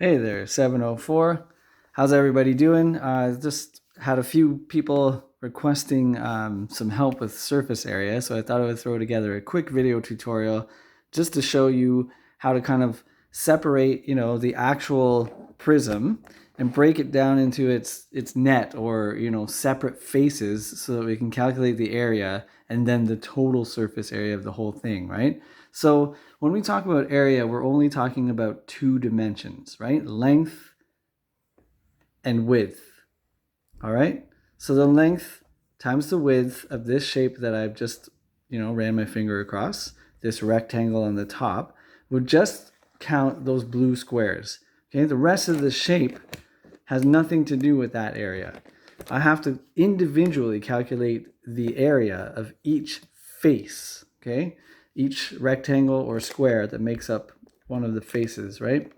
Hey there, 704. How's everybody doing? Just had a few people requesting some help with surface area, so I thought I would throw together a quick video tutorial just to show you how to kind of separate, the actual prism and break it down into its net or, separate faces so that we can calculate the area and then the total surface area of the whole thing, right? So when we talk about area, we're only talking about two dimensions, right? Length and width. All right. So the length times the width of this shape that I've just, ran my finger across, this rectangle on the top, would just count those blue squares. Okay. The rest of the shape has nothing to do with that area. I have to individually calculate the area of each face. Okay. Each rectangle or square that makes up one of the faces, right?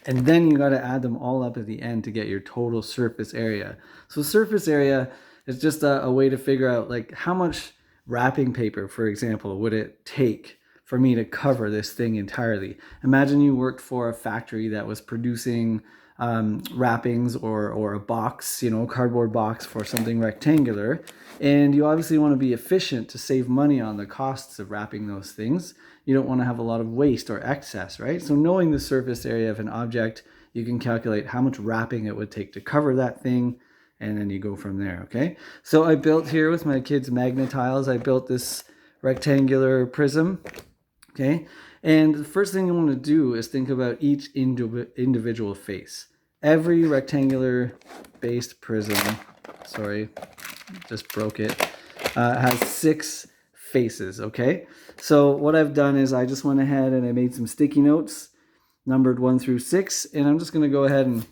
And then you got to add them all up at the end to get your total surface area. So surface area is just a way to figure out like how much wrapping paper, for example, would it take for me to cover this thing entirely. Imagine you worked for a factory that was producing wrappings or a box, cardboard box for something rectangular. And you obviously want to be efficient to save money on the costs of wrapping those things. You don't want to have a lot of waste or excess, right? So knowing the surface area of an object, you can calculate how much wrapping it would take to cover that thing, and then you go from there, okay? So I built here with my kids' Magna-Tiles, I built this rectangular prism, okay? And the first thing you want to do is think about each individual face. Every rectangular based prism, sorry, just broke it, has 6 faces, okay? So what I've done is I just went ahead and I made some sticky notes, numbered 1 through 6, and I'm just going to go ahead and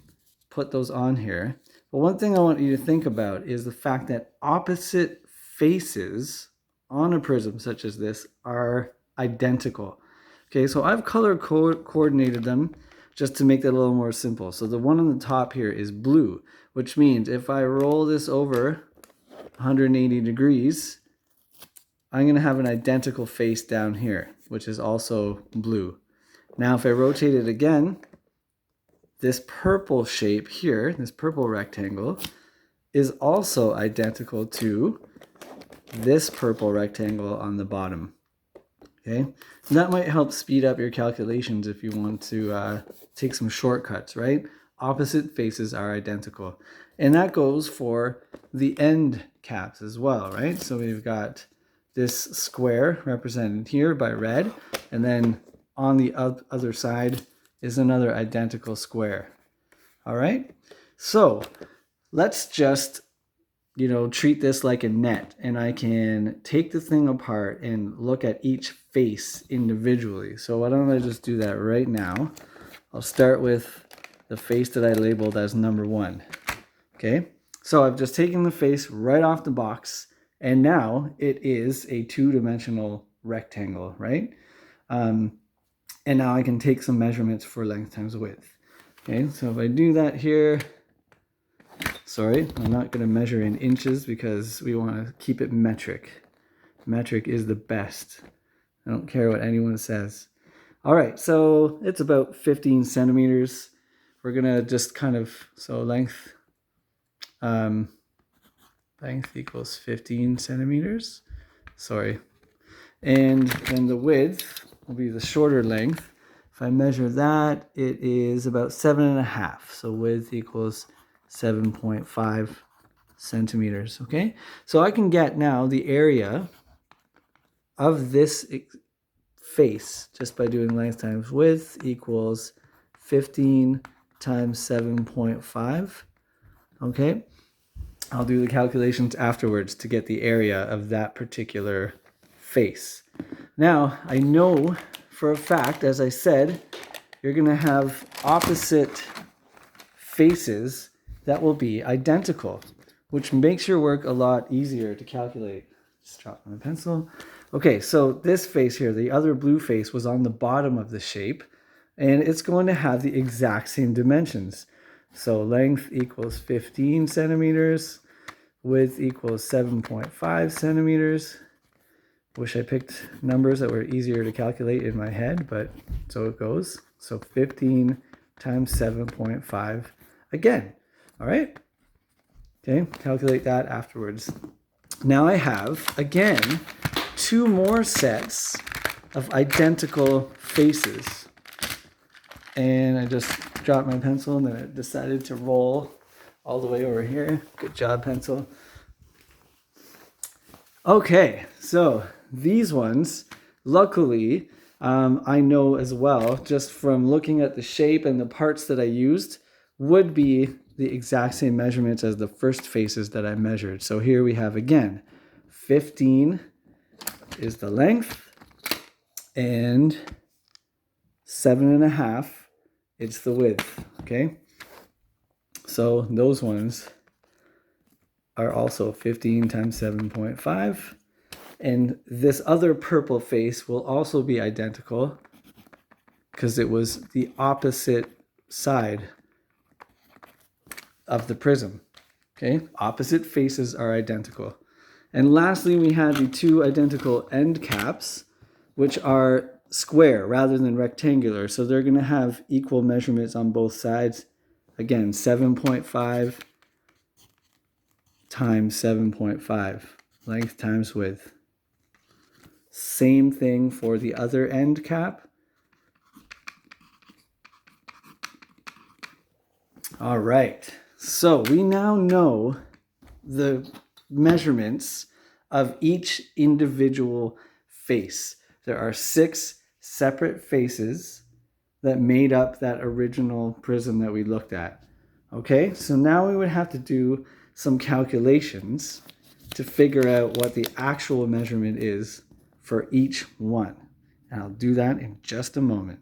put those on here. But one thing I want you to think about is the fact that opposite faces on a prism such as this are identical. Okay, so I've color coordinated them just to make that a little more simple. So the one on the top here is blue, which means if I roll this over 180 degrees, I'm going to have an identical face down here, which is also blue. Now, if I rotate it again, this purple shape here, this purple rectangle, is also identical to this purple rectangle on the bottom. Okay, and that might help speed up your calculations if you want to take some shortcuts, right? Opposite faces are identical. And that goes for the end caps as well, right? So we've got this square represented here by red, and then on the other side is another identical square. All right, so let's just treat this like a net, and I can take the thing apart and look at each face individually. So why don't I just do that right now? I'll start with the face that I labeled as number 1. Okay, so I've just taken the face right off the box, and now it is a 2-dimensional rectangle, right? And now I can take some measurements for length times width. Okay, so if I do that here, sorry, I'm not going to measure in inches because we want to keep it metric. Metric is the best. I don't care what anyone says. All right, so it's about 15 centimeters. We're going to just kind of, so length equals 15 centimeters. Sorry. And then the width will be the shorter length. If I measure that, it is about 7.5. So width equals 7.5 centimeters, okay? So I can get now the area of this face just by doing length times width equals 15 times 7.5, okay? I'll do the calculations afterwards to get the area of that particular face. Now, I know for a fact, as I said, you're going to have opposite faces that will be identical, which makes your work a lot easier to calculate. Just drop my pencil. Okay, so this face here, the other blue face, was on the bottom of the shape, and it's going to have the exact same dimensions. So length equals 15 centimeters, width equals 7.5 centimeters. Wish I picked numbers that were easier to calculate in my head, but so it goes. So 15 times 7.5 again. All right? Okay, calculate that afterwards. Now I have, again, 2 more sets of identical faces. And I just dropped my pencil and then it decided to roll all the way over here. Good job, pencil. Okay, so these ones, luckily, I know as well, just from looking at the shape and the parts that I used, would be the exact same measurements as the first faces that I measured. So here we have, again, 15 is the length, and 7.5 it's the width, okay? So those ones are also 15 times 7.5. And this other purple face will also be identical because it was the opposite side of the prism, okay? Opposite faces are identical. And lastly, we have the 2 identical end caps, which are square rather than rectangular. So they're going to have equal measurements on both sides. Again, 7.5 times 7.5, length times width. Same thing for the other end cap. All right, so we now know the measurements of each individual face. There are 6 separate faces that made up that original prism that we looked at. Okay, so now we would have to do some calculations to figure out what the actual measurement is for each one. And I'll do that in just a moment.